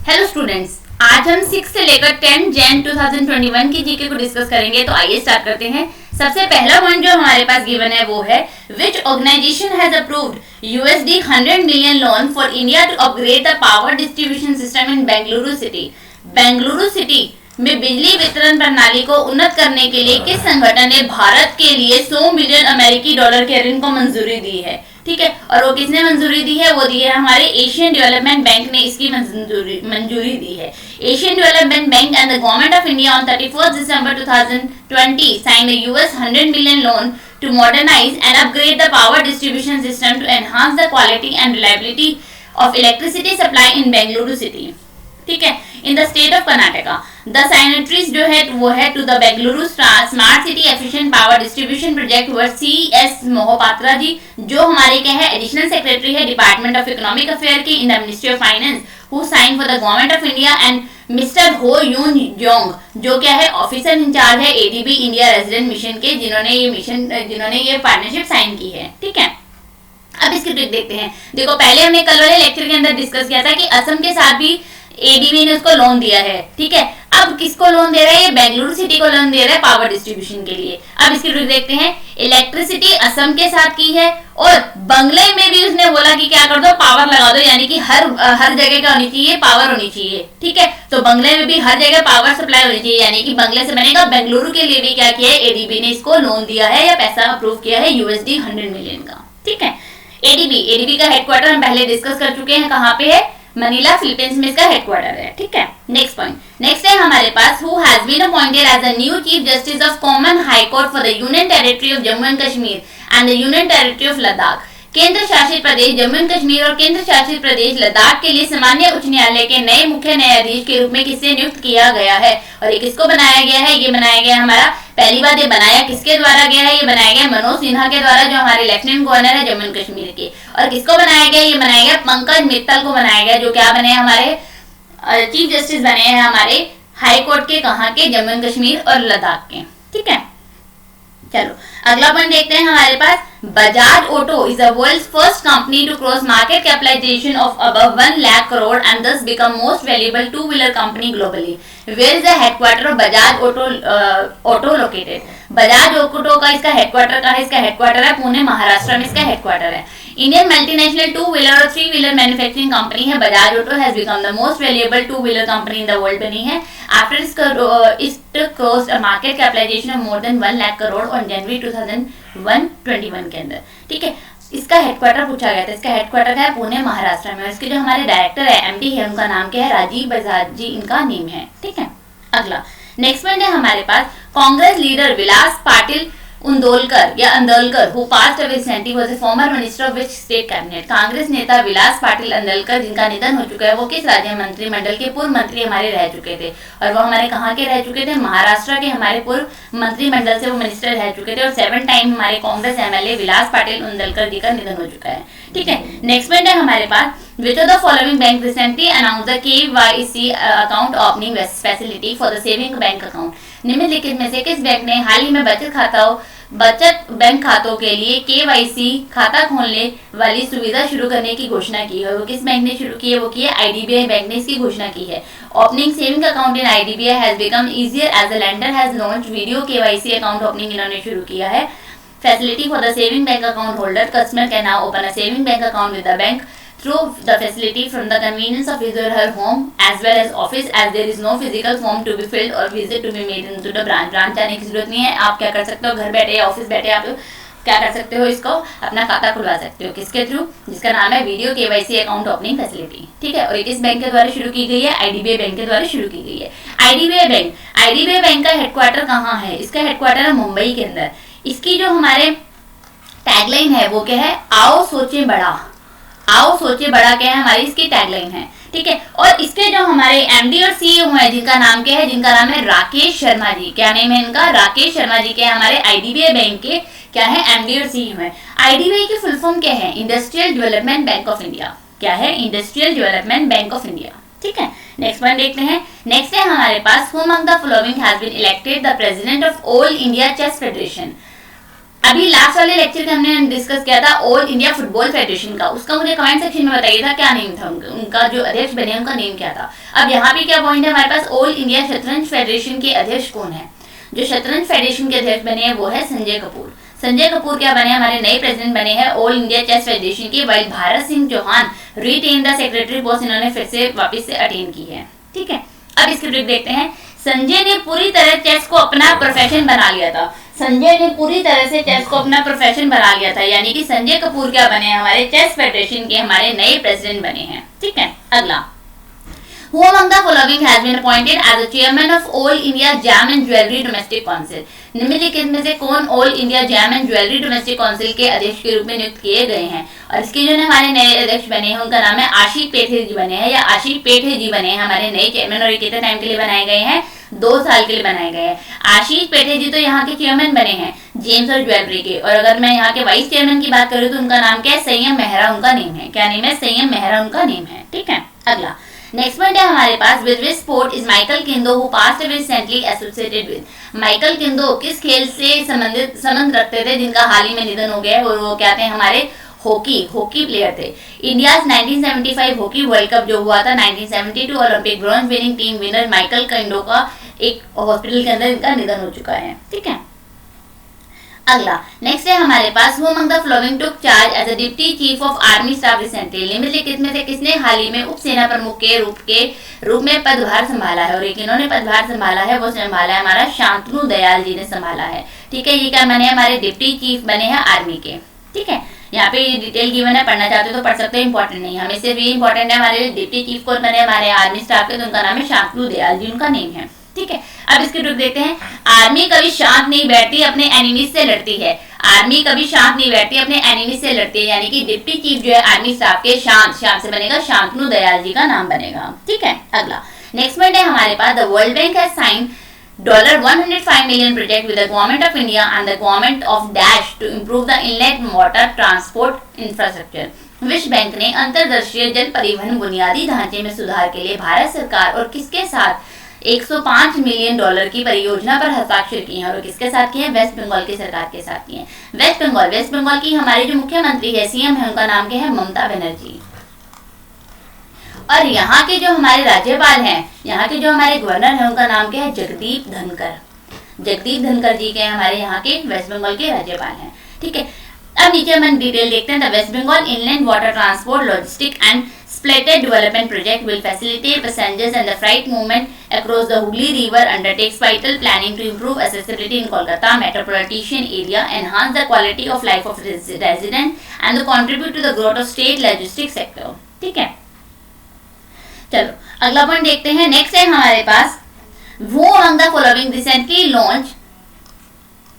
Hello students, आज हम 6 से लेकर 10 जैन 2021 की जीके को डिस्कस करेंगे। तो आइए स्टार्ट करते हैं। सबसे पहला पॉइंट जो हमारे पास गिवन है वो है which organisation has approved USD 100 million loan for India to upgrade the power distribution system in Bengaluru city. Bengaluru city में बिजली वितरण प्रणाली को उन्नत करने के लिए किस संगठन ने भारत के लिए 100 मिलियन अमेरिकी डॉलर के ऋण को मंजूरी दी है? ठीक है, और वो किसने मंजूरी दी है? वो दी है हमारे एशियन डेवलपमेंट बैंक ने इसकी मंजूरी दी है। Asian development bank and the government of India on 31 December 2020 signed a $100 million loan to modernize and upgrade the power distribution system to enhance the quality and reliability of electricity supply in Bengaluru city। ठीक है, in the state of Karnataka. The signatories जो है वो है to the Bengaluru smart city efficient power distribution project were CS Mohapatra ji, जो हमारे क्या है एडिशनल सेक्रेटरी है डिपार्टमेंट ऑफ इकोनॉमिक अफेयर के in the ministry of finance, who sign for the government of India, and mister Ho Yun Jong जो क्या है officer in charge है ADB इंडिया रेजिडेंट मिशन के, जिन्होंने ये पार्टनरशिप साइन की है। ठीक है, अब इसकी ट्रिक देखते हैं। देखो, पहले हमने कल वाले लेक्चर के अंदर डिस्कस किया था कि असम के साथ भी ADB ने उसको लोन दिया है। ठीक है, अब किसको लोन दे रहा है? ये बेंगलुरु सिटी को लोन दे रहा है पावर डिस्ट्रीब्यूशन के लिए। अब इसकी ट्रिक देखते हैं। इलेक्ट्रिसिटी असम के साथ की है और बंगले में भी उसने बोला कि क्या कर दो, पावर लगा दो, यानी कि हर जगह क्या होनी चाहिए? पावर होनी चाहिए। ठीक है, तो बंगले में भी हर जगह पावर सप्लाई होनी चाहिए, यानी कि बंगले से बनेगा। बेंगलुरु के लिए भी क्या किया है? ADB ने इसको लोन दिया है या पैसा अप्रूव किया है USD 100 मिलियन का। ठीक है, ADB का हेडक्वार्टर हम पहले डिस्कस कर चुके हैं, कहाँ पे है? मनीला, फिलीपींस में इसका हेडक्वार्टर है। ठीक है, नेक्स्ट पॉइंट। नेक्स्ट है हमारे पास who has been appointed as the new chief justice of common high court for the union territory of Jammu and Kashmir and the union territory of Ladakh. केंद्र शासित प्रदेश जम्मू एंड कश्मीर और केंद्र शासित प्रदेश लद्दाख के लिए सामान्य उच्च न्यायालय के नए मुख्य न्यायाधीश के रूप में किसे नियुक्त किया गया है? और ये किसको बनाया गया है? ये बनाया गया हमारा, पहली बात ये बनाया किसके द्वारा गया है? ये बनाया गया मनोज सिन्हा के द्वारा, जो हमारे लेफ्टिनेंट गवर्नर है जम्मू एंड कश्मीर के। और किसको बनाया गया? ये बनाया गया पंकज मित्तल को बनाया गया, जो क्या बने हमारे चीफ जस्टिस बने हैं हमारे हाई कोर्ट के, कहाँ के? जम्मू एंड कश्मीर और लद्दाख के। ठीक है, चलो अगला पॉइंट देखते हैं हमारे पास। Bajaj auto is the world's first company to cross market capitalisation of above 1 lakh crore and thus become most valuable two-wheeler company globally. Where is the headquarter of Bajaj Auto located? Bajaj auto का इसका हेडक्वार्टर कहाँ है? इसका headquarter है पुणे, महाराष्ट्र में इसका headquarter है। Indian multinational two wheeler और थ्री व्हीलर मैन्युफैक्चरिंग कंपनी है Bajaj Auto, has become the most valuable two wheeler company in the world बनी है after it crossed a market capitalisation of more than 1 lakh crore on January 2021 के अंदर। ठीक है, इसका headquarter पूछा गया था, इसका हेडक्वार्टर है पुणे, महाराष्ट्र में। इसके जो हमारे डायरेक्टर है MD है, उनका नाम क्या है? राजीव बजाज जी इनका नेम है। ठीक है, अगला नेक्स्ट पॉइंट है हमारे पास। Congress leader Vilas Patil Andolkar who passed away recently was a former minister of which state cabinet? Congress नेता विलास पाटिल अंदोलकर जिनका निधन हो चुका है, वो किस राज्य मंत्रिमंडल के पूर्व मंत्री हमारे रह चुके थे? और वो हमारे कहाँ के रह चुके थे? महाराष्ट्र के हमारे पूर्व मंत्रिमंडल से वो मिनिस्टर रह चुके थे और 7 टाइम हमारे कांग्रेस MLA विलास पाटिल अंदोलकर जी का निधन हो चुका है। ठीक है, नेक्स्ट पॉइंट है हमारे पास। Which of the following bank recently announced the KYC account opening facility for the saving bank account? निम्नलिखित में से किस बैंक ने हाल ही में बचत बैंक खातों के लिए KYC खाता खोलने वाली सुविधा शुरू करने की घोषणा की है? वो किस बैंक ने शुरू की है? वो की है IDBI बैंक ने इसकी घोषणा की है। Opening saving account in IDBI has become easier as the lender has launched video KYC account opening इन्होंने शुरू किया है। Facility for the saving bank account holder customer can now open a saving bank account with the bank through the facility from the convenience of his or her home as well as office, as there is no physical form to be filled or visit to be made into the branch जाने की जरूरत नहीं है। आप क्या कर सकते हो? घर बैठे या ऑफिस बैठे आप क्या कर सकते हो? इसको अपना खाता खुलवा सकते हो। किसके थ्रू? जिसका नाम है video KYC account opening facility. ठीक है, और ये किस बैंक के द्वारा शुरू की गई है? IDBI बैंक के द्वारा शुरू की गई है। IDBI बैंक का हेडक्वार्टर कहाँ है? इसका हेडक्वार्टर है मुंबई के अंदर। इसकी जो हमारे टैगलाइन है वो क्या है? आओ सोचे बड़ा। आओ सोचे बड़ा क्या है हमारी इसकी टैगलाइन है। ठीक है, और इसके जो हमारे MD और CEO हैं जिनका नाम क्या है? जिनका नाम है राकेश शर्मा जी। क्या नेम है इनका? राकेश शर्मा जी के हमारे IDBI बैंक के क्या है? MD और CEO है। IDBI की फुल फॉर्म क्या है? Industrial development bank of India. क्या है? Industrial development bank of India. ठीक है, नेक्स्ट पॉइंट देखते हैं। नेक्स्ट है हमारे पास who among the following has been elected the president of all India chess federation? अभी लास्ट वाले लेक्चर के हमने डिस्कस किया था ऑल इंडिया फुटबॉल फेडरेशन का, उसका मुझे कमेंट सेक्शन में बताइए था क्या नेम था उनका जो अध्यक्ष बने उनका नेम क्या था। अब यहाँ पे क्या पॉइंट है हमारे पास, ऑल इंडिया शतरंज फेडरेशन के अध्यक्ष कौन है। जो शतरंज फेडरेशन के अध्यक्ष बने हैं वो है संजय कपूर। संजय कपूर क्या बने, हमारे नए प्रेसिडेंट बने हैं ऑल इंडिया चेस फेडरेशन के, while Bharat Singh Chauhan retain the secretary post, इन्होंने फिर से वापस से अटेन की है। ठीक है, अब इसकी ट्रिक देखते हैं। संजय ने पूरी तरह चेस को अपना प्रोफेशन बना लिया था। संजय ने पूरी तरह से चेस को अपना प्रोफेशन बना लिया था, यानी कि संजय कपूर क्या बने, हमारे चेस फेडरेशन के हमारे नए प्रेसिडेंट बने हैं। ठीक है, अगला, Who among the following has been appointed as the chairman of All India Jam and Jewelry Domestic Council? निम्नलिखित में से कौन all India jam and jewellery domestic council के अध्यक्ष के रूप में नियुक्त किए गए हैं। और इसके जो हमारे नए अध्यक्ष बने हैं उनका नाम है आशिक पेठे जी बने हैं, या आशिक पेठे जी बने हैं हमारे नए चेयरमैन। और ये कितने टाइम के लिए बनाए गए हैं, 2 साल के लिए बनाए गए हैं। आशिक पेठे जी तो यहाँ के चेयरमैन बने हैं जेम्स और ज्वेलरी के। और अगर मैं यहाँ के वाइस चेयरमैन की बात करूँ तो उनका नाम क्या है, संयम मेहरा उनका नेम है। क्या नेम है, संयम मेहरा उनका नेम है। ठीक है, अगला, नेक्स्ट पॉइंट है हमारे पास, with which sport is Michael Kindo who passed away recently associated with. Michael Kindo किस खेल से संबंध रखते थे जिनका हाल ही में निधन हो गया है, और वो क्या थे, हमारे हॉकी प्लेयर थे। इंडिया 1975 हॉकी वर्ल्ड कप जो हुआ था, 1972 Olympic bronze winning team winner Michael Kindo का एक हॉस्पिटल के अंदर इनका निधन हो चुका है। ठीक है, अगला, नेक्स्ट है हमारे पास, who among the following took charge as a deputy chief of army staff recently. निम्नलिखित में से किसने हाल ही में उप सेना प्रमुख के रूप में पदभार संभाला है। और एक इन्होंने पदभार संभाला है, वो संभाला है हमारा शांतनु दयाल जी ने संभाला है। ठीक है, ये क्या बने, हमारे डिप्टी चीफ बने हैं आर्मी के। ठीक है, यहाँ पे डिटेल गिवन है, पढ़ना चाहते हो तो पढ़ सकते हो, इंपॉर्टेंट नहीं, हमें सिर्फ ये इंपॉर्टेंट है हमारे डिप्टी चीफ कौन बने, हमारे आर्मी स्टाफ के, तो उनका नाम है शांतनु दयाल जी उनका नेम है। ठीक है, अब इसकी ट्रिक देखते हैं। आर्मी कभी शांत नहीं बैठती, अपने एनिमीज से लड़ती है। आर्मी कभी शांत नहीं बैठती, अपने एनिमीज से लड़ती है, यानी कि डिप्टी चीफ जो है आर्मी स्टाफ के शांत से बनेगा, शांतनु दयाल जी का नाम बनेगा। ठीक है, अगला, नेक्स्ट पॉइंट है हमारे पास, the world bank has signed $105 million project with the government of India and the government of Dash to improve the inlet water transport infrastructure। विश्व बैंक ने अंतर्देशीय जल परिवहन बुनियादी ढांचे में सुधार के लिए भारत सरकार और किसके साथ $105 मिलियन की परियोजना पर हस्ताक्षर किए हैं। और किसके साथ किए हैं, वेस्ट बंगाल की सरकार के साथ किए हैं। वेस्ट बंगाल की हमारी जो मुख्यमंत्री है, सीएम है, उनका नाम क्या है, ममता बनर्जी। और यहाँ के जो हमारे राज्यपाल हैं, यहाँ के जो हमारे गवर्नर हैं, उनका नाम क्या है, जगदीप धनकर जी के हमारे यहाँ के वेस्ट बंगाल के राज्यपाल हैं। ठीक है, अब नीचे हम डिटेल देखते हैं। The West Bengal inland water transport logistic and Splitted Development Project will facilitate passengers and the freight movement across the Hooghly River, undertakes vital planning to improve accessibility in Kolkata metropolitan area, enhance the quality of life of residents, and contribute to the growth of state logistics sector। ठीक है, चलो अगला point देखते हैं। Next है हमारे पास, वो among the following recently launched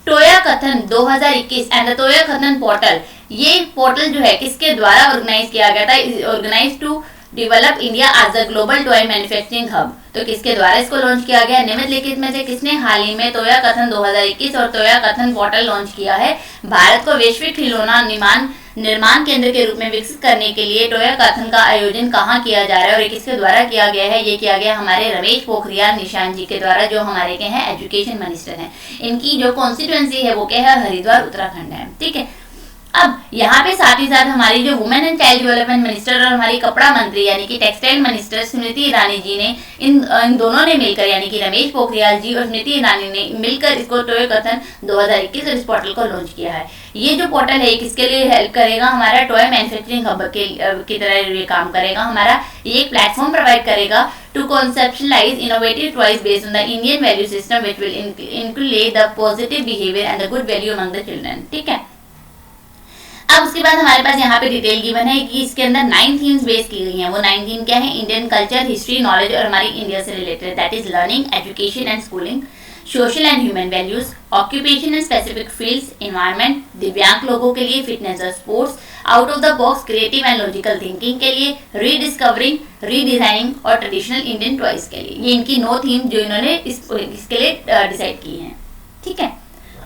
Toya कथन 2021 एंड द टोया कथन पोर्टल। ये पोर्टल जो है किसके द्वारा ऑर्गेनाइज किया गया था, organise to develop India as a global toy manufacturing hub. तो किसके द्वारा इसको लॉन्च किया गया, निम्नलिखित में से किसने हाल ही में टोया कथन 2021 और टोया कथन पोर्टल लॉन्च किया है। भारत को वैश्विक खिलौना निर्माण केंद्र के रूप में विकसित करने के लिए टोया कथन का आयोजन कहाँ किया जा रहा है और ये किसके द्वारा किया गया है, ये किया गया हमारे रमेश पोखरियाल निशंक जी के द्वारा, जो हमारे के हैं एजुकेशन मिनिस्टर हैं। इनकी जो कॉन्स्टिट्यूएंसी है वो क्या है, हरिद्वार उत्तराखंड है। ठीक है, अब यहाँ पे साथ ही साथ हमारी जो women and child development minister और हमारी कपड़ा मंत्री यानी कि टेक्सटाइल मिनिस्टर स्मृति ईरानी जी ने इन दोनों ने मिलकर, यानी कि रमेश पोखरियाल जी और स्मृति ईरानी ने मिलकर इसको टोय कथन 2021 और इस पोर्टल को लॉन्च किया है। ये जो पोर्टल है किसके लिए हेल्प करेगा, हमारा टॉय मैन्युफैक्चरिंग हब की तरह ये काम करेगा। हमारा ये एक प्लेटफॉर्म प्रोवाइड करेगा to conceptualize innovative toys based on the Indian value system which will inculcate the positive behavior and the good value among the children। ठीक है, अब उसके बाद हमारे पास यहाँ पे डिटेल गिवन है कि इसके अंदर 9 थीम्स बेस की गई हैं। वो 9 थीम क्या है, इंडियन कल्चर, हिस्ट्री, नॉलेज और हमारी इंडिया से related, that is learning, education and schooling, social and human values, occupation and specific fields, environment, दिव्यांग लोगों के लिए फिटनेस और sports, out of the box creative and logical thinking के लिए, रीडिस्कवरिंग, रीडिजाइनिंग और ट्रेडिशनल इंडियन टॉयज के लिए। ये इनकी 9 थीम जो इन्होंने इसके लिए डिसाइड की हैं। ठीक है,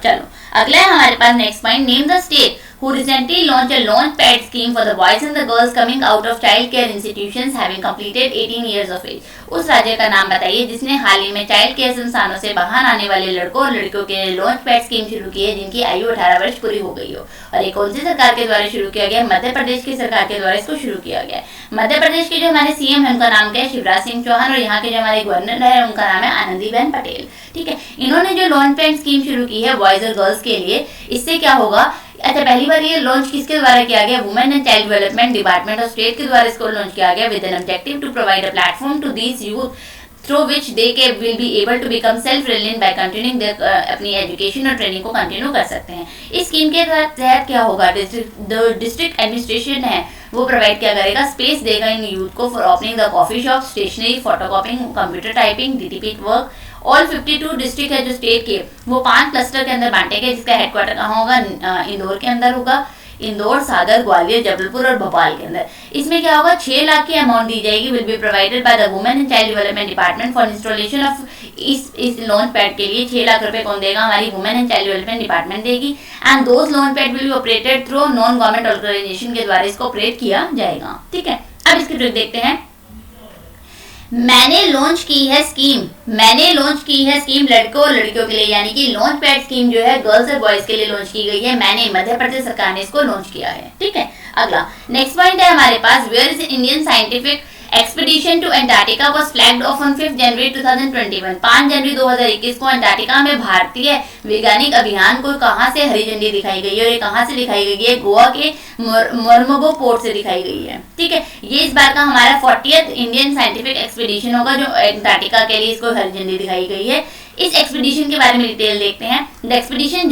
चलो अगला है हमारे पास next point, name the state who recently launched a launch pad scheme for the boys and the girls coming out of child care institutions having completed 18 years of age। उस राज्य का नाम बताइए जिसने हाल ही में चाइल्ड केयर संस्थानों से बाहर आने वाले लड़कों और लड़कियों के लिए लॉन्च पैड स्कीम शुरू की है जिनकी आयु 18 वर्ष पूरी हो गई हो। और ये कौन सी सरकार के द्वारा शुरू किया गया? मध्य प्रदेश की सरकार के द्वारा इसको शुरू किया गया। मध्य प्रदेश के जो हमारे सीएम है उनका नाम क्या है? शिवराज सिंह चौहान। और यहाँ के जो हमारे गवर्नर है उनका नाम है आनंदीबेन पटेल। ठीक है, इन्होंने जो लॉन्च पैड स्कीम शुरू की है बॉयज और गर्ल्स के लिए, इससे क्या होगा? अच्छा, पहली बार ये लॉन्च किसके द्वारा किया गया? Women and child development department of state के द्वारा इसको लॉन्च किया गया with an objective to provide a platform to these youth through which they will be able to become self-reliant by continuing their अपनी एजुकेशन और training को continue कर सकते हैं। इस स्कीम के तहत क्या होगा? डिस्ट्रिक्ट एडमिनिस्ट्रेशन है वो प्रोवाइड क्या करेगा? स्पेस देगा इन यूथ को for opening the coffee shop, stationery, photocopying, computer typing, DTP work. All 52 district है जो स्टेट के, वो 5 क्लस्टर के अंदर बांटे गए जिसका हेडक्वार्टर कहाँ होगा? इंदौर के अंदर होगा। इंदौर, सागर, ग्वालियर, जबलपुर और भोपाल के अंदर। इसमें क्या होगा? 6 लाख की अमाउंट दी जाएगी, will be provided by the women and child development department for installation of इस लॉन्च पैड के लिए 6 लाख रुपए कौन देगा? हमारी women and child development department देगी। And those launch pad will be operated through non government organisation के द्वारा इसको ऑपरेट किया जाएगा। ठीक है, अब इसकी ट्रिक देखते हैं। मैंने लॉन्च की है स्कीम, मैंने लॉन्च की है स्कीम लड़कों और लड़कियों के लिए, यानी कि लॉन्च पैड स्कीम जो है गर्ल्स और बॉयज के लिए लॉन्च की गई है। मैंने, मध्य प्रदेश सरकार ने इसको लॉन्च किया है। ठीक है, अगला नेक्स्ट पॉइंट है हमारे पास, where is Indian scientific expedition to Antarctica was flagged off on 5 जनवरी 2021। 5 जनवरी 2021 को अंटार्कटिका में भारतीय वैज्ञानिक अभियान को कहां से हरी झंडी दिखाई गई है? और ये कहां से दिखाई गई है? गोवा के मोरमुगो पोर्ट से दिखाई गई है। ठीक है, ये इस बार का हमारा 40th इंडियन साइंटिफिक एक्सपीडिशन होगा जो अंटार्कटिका के लिए इसको हरी झंडी दिखाई गई है। इस एक्सपीडिशन के बारे में डिटेल देखते हैं। The expedition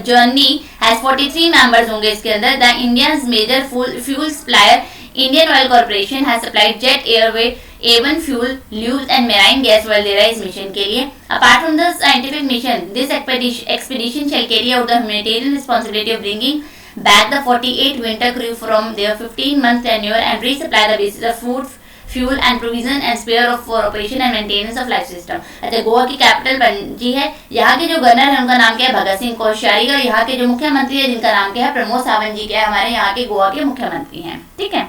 journey has 43 members होंगे इसके अंदर। The Indians major fuel supplier Indian Oil Corporation has supplied jet airway A1 fuel, lubes and marine gas while they are इस मिशन के लिए। Apart from the scientific mission, this expedition shall carry out the humanitarian responsibility of bringing back the 48 winter crew from their 15-month tenure and resupply the bases of food, fuel and provision and spare of for operation and maintenance of life system। अच्छा, गोवा की capital Panaji है। यहाँ के जो governor है उनका नाम क्या है? भगत सिंह कोश्यारी। और यहाँ के जो मुख्यमंत्री है जिनका नाम क्या है? प्रमोद सावंत जी क्या है? हमारे यहाँ के गोवा के मुख्यमंत्री हैं। ठीक है,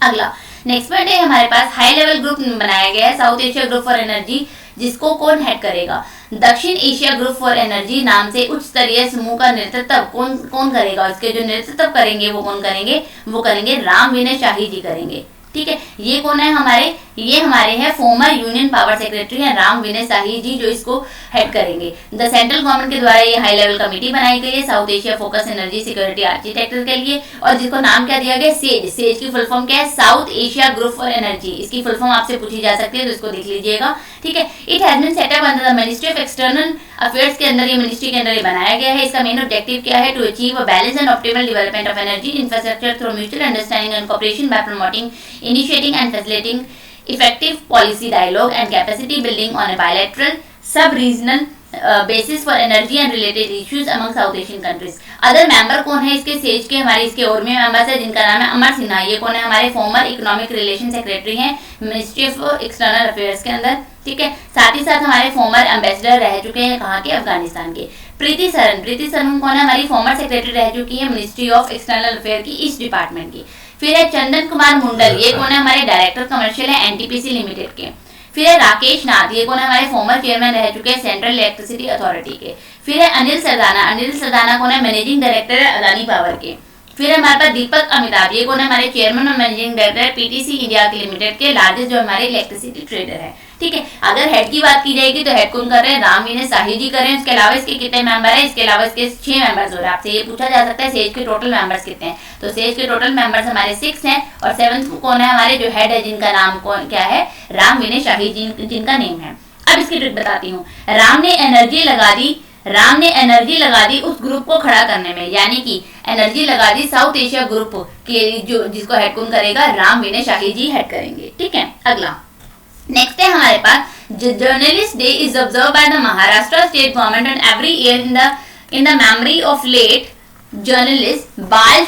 अगला नेक्स्ट पॉइंट है हमारे पास, हाई लेवल ग्रुप बनाया गया है south Asia group for energy, जिसको कौन हेड करेगा? दक्षिण एशिया ग्रुप फॉर एनर्जी नाम से उच्च स्तरीय समूह का नेतृत्व कौन करेगा? इसके जो नेतृत्व करेंगे वो कौन करेंगे? वो करेंगे राम विनय शाही जी करेंगे। ठीक है, ये कौन है हमारे? ये हमारे हैं फॉर्मर यूनियन पावर सेक्रेटरी हैं राम विनय शाही जी, जो इसको हेड करेंगे। द सेंट्रल गवर्नमेंट के द्वारा ये हाई लेवल कमेटी बनाई गई है south Asia focus energy security architecture के लिए, और जिसको नाम क्या दिया गया? सेज। सेज की फुल फॉर्म क्या है? South Asia group for energy. इसकी फुल फॉर्म आपसे पूछी जा सकती है तो इसको देख लीजिएगा। ठीक है, it has been set up under the ministry of external affairs के अंदर, ये मिनिस्ट्री के अंदर बनाया गया है। इसका मेन ऑब्जेक्टिव क्या है? To achieve a balance and optimal development of energy infrastructure through mutual understanding and cooperation by promoting, initiating and facilitating effective policy dialogue and capacity building on a bilateral sub-regional basis for energy and related issues among South Asian countries। Other member कौन है इसके? Says के हमारे इसके और में members है जिनका नाम है अमर सिन्हा। ये कौन है? हमारे फॉर्मर इकोनॉमिक रिलेशन सेक्रेटरी हैं मिनिस्ट्री ऑफ एक्सटर्नल अफेयर्स के अंदर। ठीक है, साथ ही साथ हमारे फॉर्मर एम्बेसडर रह चुके हैं कहाँ के? अफगानिस्तान के। प्रीति सरन, प्रीति सरन कौन है? हमारी फॉर्मर सेक्रेटरी रह चुकी है मिनिस्ट्री ऑफ एक्सटर्नल अफेयर की इस डिपार्टमेंट की। फिर है चंदन कुमार मुंडल, ये कौन है? हमारे डायरेक्टर कमर्शियल है एनटीपीसी लिमिटेड के। फिर है राकेश नाथ, ये कौन है? हमारे फॉर्मर चेयरमैन रह चुके हैं सेंट्रल इलेक्ट्रिसिटी अथॉरिटी के। फिर है अनिल सरदाना, अनिल सरदाना कौन है? मैनेजिंग डायरेक्टर है अदानी पावर के। फिर हमारे पास दीपक अमिताभ, ये कौन है? हमारे चेयरमैन और मैनेजिंग डायरेक्टर पीटीसी इंडिया के लिमिटेड के, लार्जेस्ट जो हमारे इलेक्ट्रिसिटी ट्रेडर है। ठीक है, अगर हेड की बात की जाएगी तो हेड कौन कर रहे हैं? राम विनय शाही जी कर रहे हैं। इसके अलावा इसके कितने मेंबर है? इसके अलावा इसके 6 मेंबर्स हो रहे हैं। आपसे ये पूछा जा सकता है सेज के टोटल मेंबर्स कितने हैं? तो सेज के टोटल मेंबर्स हमारे 6 हैं। और 7th कौन है? हमारे जो हेड है जिनका नाम कौन क्या है? राम विनय शाही जी जिनका नेम है। अब इसकी ट्रिक बताती हूँ। राम ने एनर्जी लगा दी उस ग्रुप को खड़ा करने में, यानी कि एनर्जी लगा दी साउथ एशिया ग्रुप के जो जिसको हेड कौन करेगा? राम विनय शाही जी हेड करेंगे। ठीक है, अगला नेक्स्ट है हमारे पास, journalist day is observe by the Maharashtra state government and every year in the memory of late journalist Bal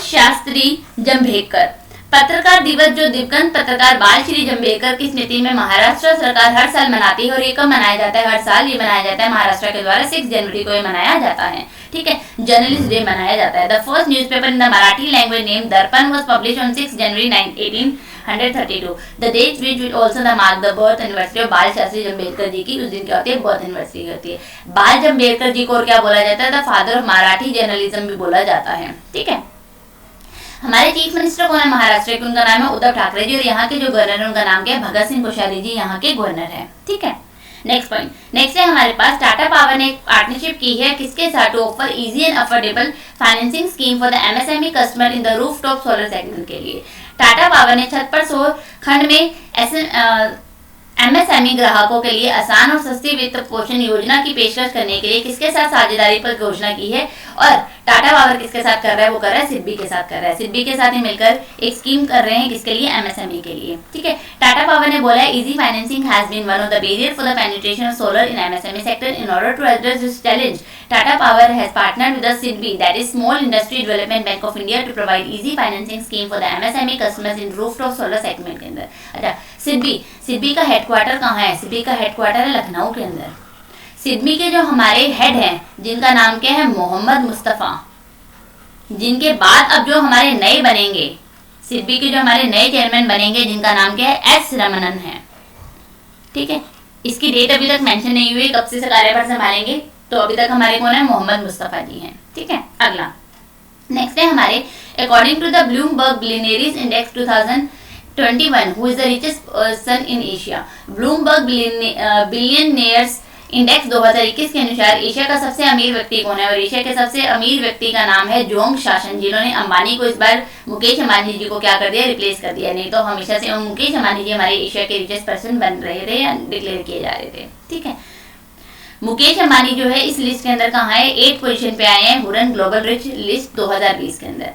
Shastri Jambhekar. पत्रकार दिवस जो दिवंगत पत्रकार बाल श्री जांभेकर की स्मृति में महाराष्ट्र सरकार हर साल मनाती है, और ये कब मनाया जाता है? हर साल ये मनाया जाता है महाराष्ट्र के द्वारा 6 जनवरी को ये मनाया जाता है, ठीक है, जर्नलिस्ट डे मनाया जाता है। The first newspaper in the Marathi language name Darpan was published on 6 January 1832, the date which will also the mark the birth anniversary of Bal Shastri Jambhekar जी की। उस दिन क्या होती है? बर्थ एनिवर्सरी होती है। बाल जांभेकर जी को और क्या बोला जाता है? The father of Marathi journalism भी बोला जाता है, ठीक है। हमारे चीफ मिनिस्टर कौन है महाराष्ट्र के? उनका नाम है उद्धव ठाकरे जी, और यहाँ के जो गवर्नर है उनका नाम क्या है? भगत सिंह कोश्यारी जी यहाँ के गवर्नर है, ठीक है। नेक्स्ट पॉइंट, नेक्स्ट है हमारे पास टाटा पावर ने एक पार्टनरशिप की है किसके साथ? To offer easy and affordable financing scheme for the MSME customer in the rooftop solar segment के लिए। टाटा पावर ने छत पर सौर खंड में एमएसएमई ग्राहकों के लिए आसान और सस्ती वित्त पोषण योजना की पेशकश करने के लिए किसके साथ साझेदारी पर घोषणा की है? और टाटा पावर किसके साथ कर रहा है? वो कर रहा है सिडबी के साथ कर रहा है। सिडबी के साथ ही मिलकर एक स्कीम कर रहे हैं, किसके लिए? एमएसएमई के लिए, ठीक है। टाटा पावर ने बोला है easy financing has been one of the barrier for the penetration of solar in MSME sector. In order to address this challenge, Tata Power has partnered with the SIDBI, that is Small Industry Development Bank of India, to provide easy financing scheme for the MSME customers in rooftop solar segment के अंदर। अच्छा, सिडबी का headquarter कहाँ है? सिडबी का headquarter है लखनऊ के अंदर। सिडबी के जो हमारे हेड हैं, जिनका नाम क्या है? मोहम्मद मुस्तफ़ा, जिनके बाद अब जो हमारे नए बनेंगे, सिडबी के जो हमारे नए चेयरमैन बनेंगे, जिनका नाम क्या है? एस रमनन है, ठीक है। इसकी डेट अभी तक मेंशन नहीं हुई, कब से कार्यभार संभालेंगे, तो अभी तक हमारे कौन है? मोहम्मद मुस्तफ़ा जी हैं, ठीक है। अगला नेक्स्ट है हमारे according to the Bloomberg billionaires index 2021 who is the richest person in Asia. Bloomberg billionaires index 2021 के अनुसार एशिया का सबसे अमीर व्यक्ति कौन है? और एशिया के सबसे अमीर व्यक्ति का नाम है जोंग शासन, जिन्होंने अंबानी को इस बार मुकेश अंबानी जी को क्या कर दिया? रिप्लेस कर दिया। नहीं तो हमेशा से मुकेश अंबानी जी हमारे एशिया के रिचेस्ट पर्सन बन रहे थे या डिक्लेयर किए जा रहे थे, ठीक है। मुकेश अंबानी जो है इस लिस्ट के अंदर कहाँ है? 8 पोजीशन पे आए हैं हुरन ग्लोबल रिच लिस्ट 2020 के अंदर।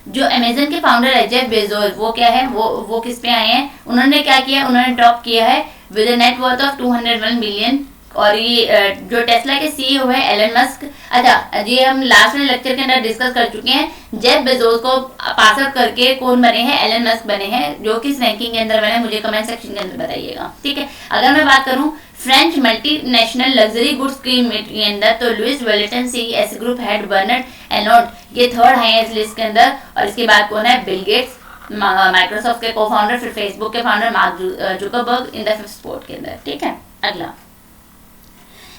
जो अमेजन के फाउंडर है जेफ बेजोस, वो क्या है? वो किस पे आए हैं? उन्होंने क्या किया? उन्होंने टॉप किया है with a net worth of 201 billion. और ये जो टेस्ला के सीईओ है एलन मस्क, अच्छा ये हम लास्ट में लेक्चर के अंदर डिस्कस कर चुके हैं। जेफ बेजोस को पास आउट करके कौन बने हैं? एलन मस्क बने हैं। जो किस रैंकिंग के अंदर बने, मुझे कमेंट सेक्शन के अंदर बताइएगा, ठीक है। अगर मैं बात करूं फ्रेंच मल्टीनेशनल लग्जरी गुड्स के अंदर, तो Louis Vuitton CES group head Bernard Arnault ये थर्ड है इस लिस्ट के अंदर। और इसके बाद कौन है? बिल गेट्स, माइक्रोसॉफ्ट के को फाउंडर, फिर फेसबुक के founder Mark Zuckerberg in the 5th spot के अंदर, ठीक है। अगला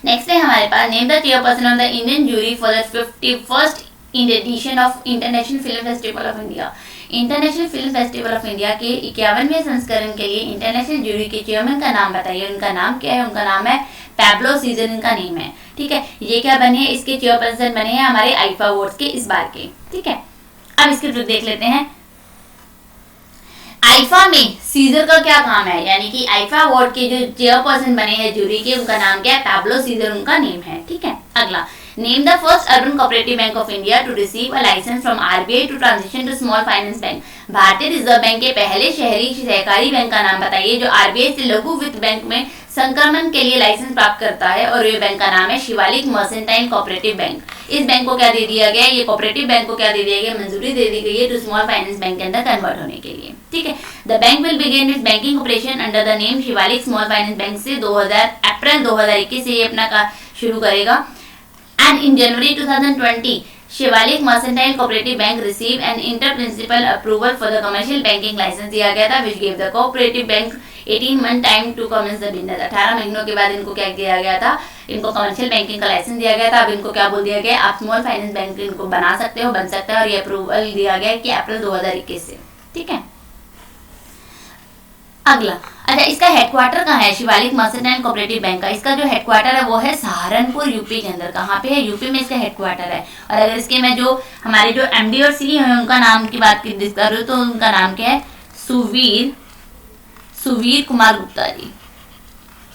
नेक्स्ट है हमारे पास name the chairperson of the Indian jury for the 51st edition of international film festival of India. International film festival of India के 51वें संस्करण के लिए इंटरनेशनल जूरी के चेयरमैन का नाम बताइए। उनका नाम क्या है? उनका नाम है पैब्लो सीजर, इनका नेम है, ठीक है। ये क्या बने हैं? इसके चेयरपर्सन बने हैं हमारे आईफा अवार्ड्स के इस बार के, ठीक है। अब इसके थ्रू देख लेते हैं आईफा में सीजर का क्या काम है, यानी कि आईफा अवार्ड के जो चेयरपर्सन बने हैं जूरी के, उनका नाम क्या है? पैब्लो सीजर उनका नेम है, ठीक है। अगला name the first urban cooperative bank of India to receive a licence from RBI to transition to small finance bank. भारतीय रिजर्व बैंक के पहले शहरी सहकारी बैंक का नाम बताइए जो आरबीआई से लघु वित्त बैंक में संक्रमण के लिए लाइसेंस प्राप्त करता है। और ये बैंक का नाम है शिवालिक मर्केंटाइल कोऑपरेटिव बैंक। इस बैंक को क्या दे दिया गया? ये कोऑपरेटिव बैंक को क्या दे दिया गया? मंजूरी दे दी गई है टू स्मॉल फाइनेंस बैंक के अंदर कन्वर्ट होने के लिए, ठीक है। The bank will begin it's banking operation under the name Shivalik small finance bank से अप्रैल 2021 से ये अपना का शुरू करेगा। And in January 2020, Shivalik Mercantile Cooperative Bank receive an inter principle approval for the commercial banking licence दिया गया था, which give the cooperative bank 18 month time to commence the business. 18 महीनों के बाद इनको क्या दिया गया था? इनको कमर्शियल बैंकिंग का लाइसेंस दिया गया था। अब इनको क्या बोल दिया गया? आप स्मॉल फाइनेंस बैंक इनको बना सकते हो, बन सकते हैं। और ये अप्रूवल दिया गया कि अप्रैल 2021 से, ठीक है। अगला, अच्छा इसका हेडक्वार्टर कहाँ है? शिवालिक मर्केंटाइल कोऑपरेटिव बैंक का इसका जो हेडक्वार्टर है वो है सहारनपुर यूपी के अंदर। कहाँ पे है? यूपी में इसका हेडक्वार्टर है। और अगर इसके मैं जो हमारे जो एमडी और सीईओ है उनका नाम की बात करूँ तो उनका नाम क्या है? सुवीर कुमार गुप्ता जी।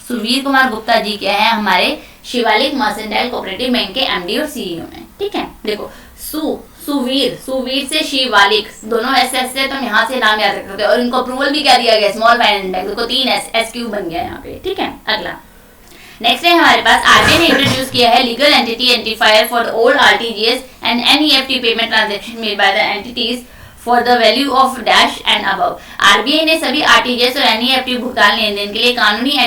सुवीर कुमार गुप्ता जी क्या है? हमारे शिवालिक मर्केंटाइल कोऑपरेटिव बैंक के एमडी और सीईओ हैं, ठीक है। देखो सुवीर से शिवालिक दोनों ऐसे ऐसे तो यहाँ से नाम याद रख सकते हैं। और इनको अप्रूवल भी क्या दिया गया? Small finance bank. देखो 3 एसक्यू बन गया यहाँ पे, ठीक है। अगला नेक्स्ट है हमारे पास आरबीआई ने इंट्रोड्यूस किया है legal entity identifier for old RTGS and NEFT payment transaction made by the entities for the value of dash and above. RBI ने सभी आरटीजीएस और एनईएफटी भुगतान लेन देन के लिए कानूनी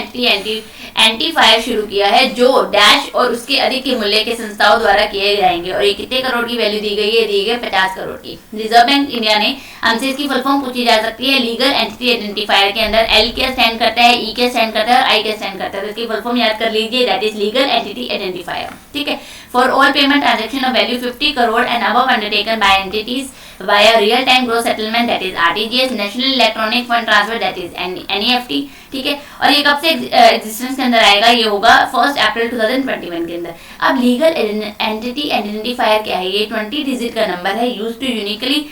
एंटी फायर शुरू किया है जो डैश और उसके अधिक के मूल्य के संस्थाओं द्वारा किए जाएंगे। और ये कितने करोड़ की वैल्यू दी गई है? दी गई 50 करोड़ की। रिजर्व बैंक इंडिया ने हमसे इसकी फुल फॉर्म पूछी जा सकती है। लीगल एंटिटी आइडेंटिफायर के अंदर एल क्या स्टैंड करता है, ई क्या स्टैंड करता है और आई क्या स्टैंड करता है, तो इसकी फुल फॉर्म याद कर लीजिए, that is legal entity identifier. ठीक है। For all payment transaction of value 50 crore and above undertaken by entities via real time gross settlement that is RTGS, National Electronic Fund Transfer that is NEFT। ठीक है। और ये कब से existence के अंदर आएगा? ये होगा 1 अप्रैल 2021 के अंदर। अब लीगल एंटिटी आइडेंटिफायर क्या है? ये 20 डिजिट का नंबर है, used to uniquely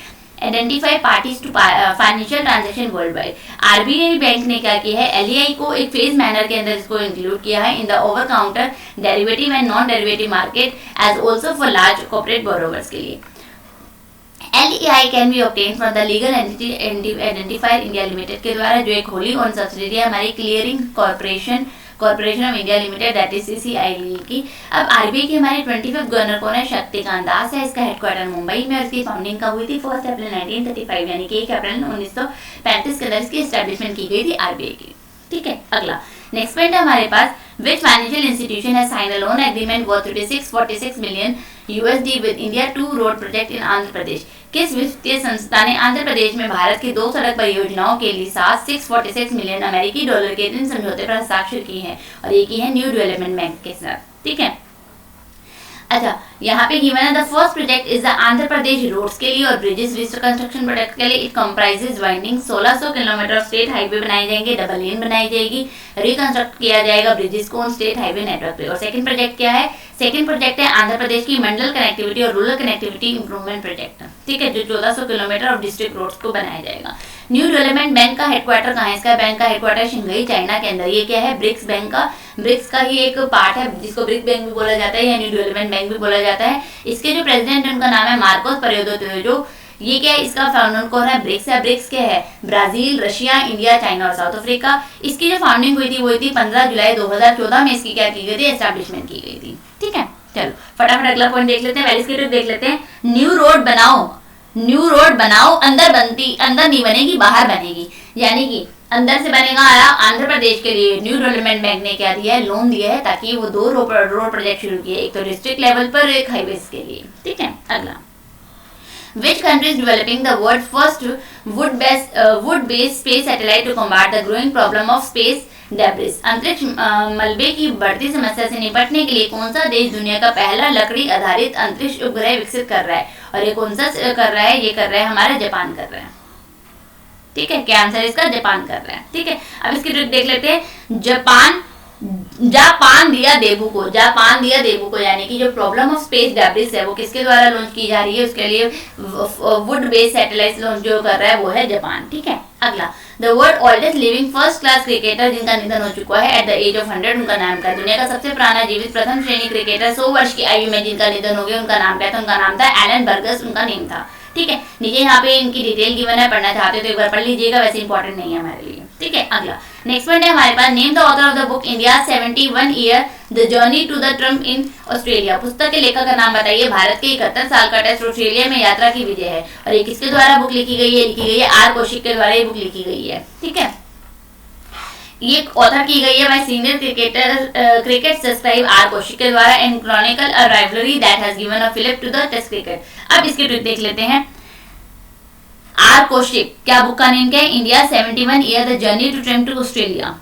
identify parties to financial transaction world wide. RBI bank ने क्या किया है? एलईआई को एक फेज मैनर के अंदर इसको इंक्लूड किया है in the over counter derivative and non derivative market as also for large corporate borrowers के लिए। LEI can be obtained from the legal entity identifier India Limited के द्वारा, जो एक होली ओन सब्सिडियरी है हमारी clearing corporation of India limited that is CCIL की। अब आरबीआई के हमारे 25th गवर्नर कौन है? शक्तिकांत दास है। इसका हेडक्वार्टर मुंबई में और इसकी फाउंडिंग कब हुई थी? 1 अप्रैल 1935 यानी कि 1 अप्रैल 1935 के अंदर इसकी एस्टेब्लिशमेंट की गई थी आरबीआई की। ठीक है। अगला नेक्स्ट पॉइंट है हमारे पास, which financial institution has signed a loan agreement worth 46 million USD with India 2 road project in Andhra Pradesh. किस वित्तीय संस्था ने आंध्र प्रदेश में भारत की 2 सड़क परियोजनाओं के लिए 646 मिलियन अमेरिकी डॉलर के ऋण समझौते पर हस्ताक्षर की है? और ये की है न्यू डेवलपमेंट बैंक के साथ। ठीक है। अच्छा, यहाँ पे गिवन है the first project is the Andhra Pradesh roads के लिए और ब्रिजेस रिकंस्ट्रक्शन प्रोजेक्ट के लिए। It comprises winding 1600 kilometre of state highway बनाए जाएंगे, डबल लेन बनाई जाएगी, रिकंस्ट्रक्ट किया जाएगा ब्रिजेस को स्टेट हाईवे नेटवर्क पे। और सेकंड प्रोजेक्ट क्या है? सेकंड प्रोजेक्ट है आंध्र प्रदेश की मंडल कनेक्टिविटी और रूरल कनेक्टिविटी इंप्रूवमेंट प्रोजेक्ट। ठीक है, जो 1400 किलोमीटर ऑफ डिस्ट्रिक्ट रोड्स को बनाया जाएगा। न्यू डेवलपमेंट बैंक का हेडक्वार्टर कहाँ है? इसका बैंक का हेडक्वार्टर शंघाई चाइना के अंदर। ये क्या है? ब्रिक्स बैंक का, ब्रिक्स का ही एक पार्ट है जिसको ब्रिक्स बैंक भी बोला जाता है या न्यू डेवलपमेंट बैंक भी बोला जाता है। इसके जो प्रेसिडेंट है उनका नाम है मार्कोस पेरेदो। ये क्या है? इसका फाउंडर कौन है? ब्रिक्स है। ब्रिक्स क्या है? ब्राजील, रशिया, इंडिया, चाइना और साउथ अफ्रीका। इसकी जो फाउंडिंग हुई थी वो हुई थी 15 जुलाई 2014 में। इसकी क्या की गई थी? एस्टैब्लिशमेंट की गई थी। ठीक है। चलो फटाफट अगला पॉइंट देख लेते हैं, वैल्यू स्केटर देख लेते हैं। न्यू रोड बनाओ, अंदर नहीं बनेगी, बाहर बनेगी। यानी कि अंदर से बनेगा। आंध्र प्रदेश के लिए न्यू डेवलपमेंट बैंक ने क्या दिया है? लोन दिया है ताकि वो 2 रोड प्रोजेक्ट शुरू किए, एक तो डिस्ट्रिक्ट लेवल पर, एक हाईवेज के लिए। ठीक है। अगला, which country is developing the world's first wood-based space satellite to combat the growing problem of space debris? अंतरिक्ष मलबे की बढ़ती समस्या से निपटने के लिए कौन सा देश दुनिया का पहला लकड़ी आधारित अंतरिक्ष उपग्रह विकसित कर रहा है? और ये कौन सा कर रहा है? ये कर रहा है हमारा जापान कर रहा है। ठीक है। क्या आंसर इसका? जापान कर रहा है। ठीक है। अब इसकी ट्रिक देख लेते हैं। जापान दिया देबू को, यानी कि जो प्रॉब्लम ऑफ स्पेस डेब्रिस है वो किसके द्वारा लॉन्च की जा रही है? उसके लिए वुड बेस्ड सैटेलाइट लॉन्च जो कर रहा है वो है जापान। ठीक है। अगला, the world oldest living first class cricketer जिनका निधन हो चुका है एट द एज ऑफ 100, उनका नाम क्या है? दुनिया का सबसे पुराना जीवित प्रथम श्रेणी क्रिकेटर 100 वर्ष की आयु में जिनका निधन हो गया, उनका नाम क्या था? उनका नाम था एलन बर्गस, उनका नेम था। ठीक है। नीचे यहाँ पे इनकी डिटेल गिवन है, पढ़ना चाहते हो तो एक बार पढ़ लीजिएगा, वैसे इंपॉर्टेंट नहीं है हमारे लिए। ठीक है। अगला नेक्स्ट पॉइंट है हमारे पास, name the author of the book India 71 year the journey to the trump in Australia. पुस्तक के लेखक का नाम बताइए। भारत के 71 साल का टेस्ट ऑस्ट्रेलिया में यात्रा की विजय है। और ये किसके द्वारा बुक लिखी गई है? लिखी गई है आर कौशिक के द्वारा ये बुक लिखी गई है। ठीक है। ये ऑथर की गई है by senior cricket subscribe R Kaushik के द्वारा and chronicle a rivalry that has given a fillip to the test cricket. अब इसके ट्रिक देख लेते हैं। आर कौशिक, क्या बुक का नेम क्या है? India 71 year the journey to triumph to Australia.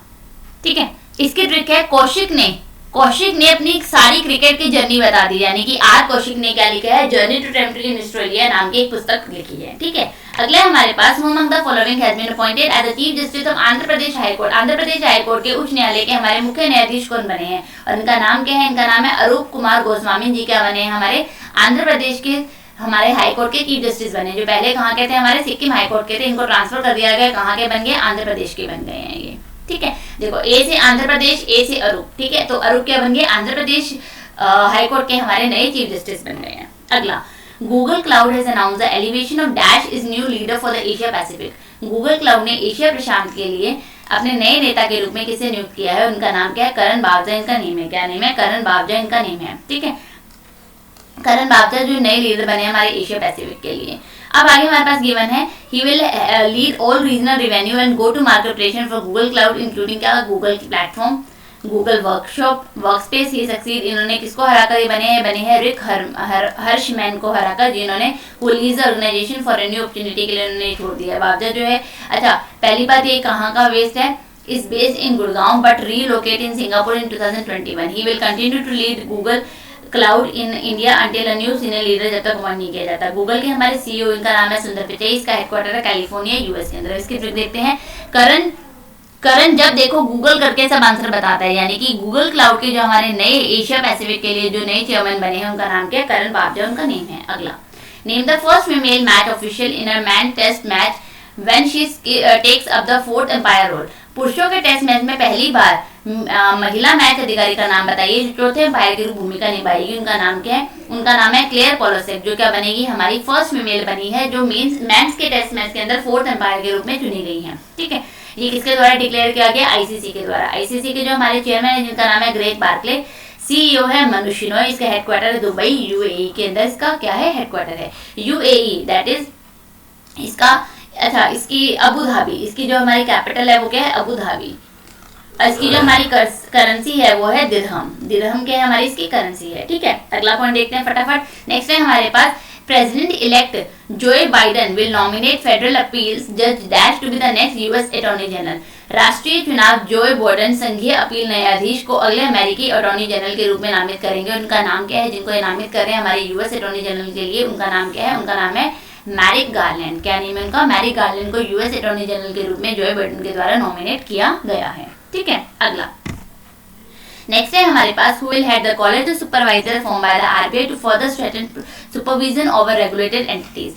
ठीक है। इसकी ट्रिक है कौशिक ने अपनी सारी क्रिकेट की जर्नी बता दी, यानी कि आर कौशिक ने क्या लिखा है? Journey to triumph in Australia नाम की एक पुस्तक लिखी है। ठीक है। अगला हमारे पास, who among the following has been appointed as the chief justice of Andhra Pradesh high court. Andhra Pradesh high court के उच्च न्यायालय के हमारे मुख्य न्यायाधीश कौन बने हैं? और इनका नाम क्या है? इनका नाम है अरूप कुमार गोस्वामी जी। क्या बने हैं? हमारे आंध्र प्रदेश के हमारे हाई कोर्ट के चीफ जस्टिस बने, जो पहले कहाँ के थे? हमारे सिक्किम हाई कोर्ट के थे। इनको ट्रांसफर कर दिया गया, कहाँ के बन गए? आंध्र प्रदेश के बन गए हैं ये। ठीक है। देखो, ए से आंध्र प्रदेश, ए से अरूप। ठीक है। तो अरूप क्या बन गए? आंध्र प्रदेश हाई कोर्ट के हमारे नए चीफ जस्टिस बन गए हैं। अगला, Google cloud has announced the elevation of dash is new leader for the Asia Pacific. Google cloud ने एशिया प्रशांत के लिए अपने नए नेता के रूप में किसे नियुक्त किया है? उनका नाम क्या है? करण बावजा इनका नेम है। क्या नेम है? करण बावजा इनका नेम है। ठीक है। करण बावजा जो नए लीडर बने हमारे एशिया पैसिफिक के लिए। अब आगे हमारे पास गिवन है he will lead all regional revenue and go to market operation for Google Cloud including क्या, Google platform, Google workshop, workspace. ये सक्सीड, इन्होंने किसको हराकर ये बने हैं रिक हर्शमैन को हराकर, जिन्होंने who leads the organisation for new opportunity के लिए उन्होंने छोड़ दिया। बावजूद जो है, अच्छा पहली बात ये कहाँ का बेस्ड है, is based in Gurgaon but relocate in Singapore in 2021. He will continue to lead Google Cloud in India until a new senior leader जब तक अपॉइंट नहीं किया जाता। गूगल के हमारे सीईओ, इनका नाम है सुंदर पिचाई, इसका हेडक्वार्टर है कैलिफोर्निया यूएस के अंदर। इसकी ट्रिक देखते हैं। करण जब देखो गूगल करके सब आंसर बताता है, यानी कि गूगल क्लाउड के जो हमारे नए एशिया पैसिफिक के लिए जो नए चेयरमैन बने हैं उनका नाम क्या है, करण बाबजा उनका नेम है। अगला, name the first female match official in a man test match when she takes up the fourth umpire role. पुरुषों के टेस्ट मैच में पहली बार महिला मैच अधिकारी का नाम बताइए जो चौथे एम्पायर की भूमिका निभाएगी। उनका नाम क्या है, उनका नाम है क्लेयर पोलोसेक, जो क्या बनेगी, हमारी फर्स्ट फीमेल बनी है जो मेंस के टेस्ट मैच के अंदर फोर्थ एम्पायर के रूप में चुनी गई है। ठीक है, ये किसके द्वारा डिक्लेयर किया गया, आईसीसी के द्वारा। आईसीसी के जो हमारे चेयरमैन है जिनका नाम है ग्रेग बार्कले, सीईओ है मनु शिनोय, इसका हेडक्वार्टर है दुबई यूएई के अंदर। इसका क्या है, हेडक्वार्टर है यूएई, दैट इज इसका, अच्छा इसकी अबू धाबी, इसकी जो हमारी कैपिटल है वो क्या है, अबू धाबी। इसकी जो हमारी करेंसी है वो है दिरहम। दिरहम क्या है, हमारी इसकी करेंसी है। ठीक है, अगला पॉइंट देखते हैं फटाफट। नेक्स्ट है हमारे पास president elect Joe Biden will nominate federal appeals जज dash to be the next US attorney general. राष्ट्रीय चुनाव जोए बाइडेन संघीय अपील न्यायाधीश को अगले अमेरिकी अटॉर्नी जनरल के रूप में नामित करेंगे। उनका नाम क्या है, जिनको ये नामित कर रहे हैं हमारे यूएस अटॉर्नी जनरल के लिए, उनका नाम क्या है, उनका नाम है मैरिक गारलैंड। क्या नेम है उनका, मैरिक गारलैंड को यूएस अटॉर्नी जनरल के रूप में जोए बाइडेन के द्वारा नॉमिनेट किया गया है। ठीक है, अगला नेक्स्ट है हमारे पास who will head the college of supervisor form by the RBI to further strengthen supervision over regulated entities.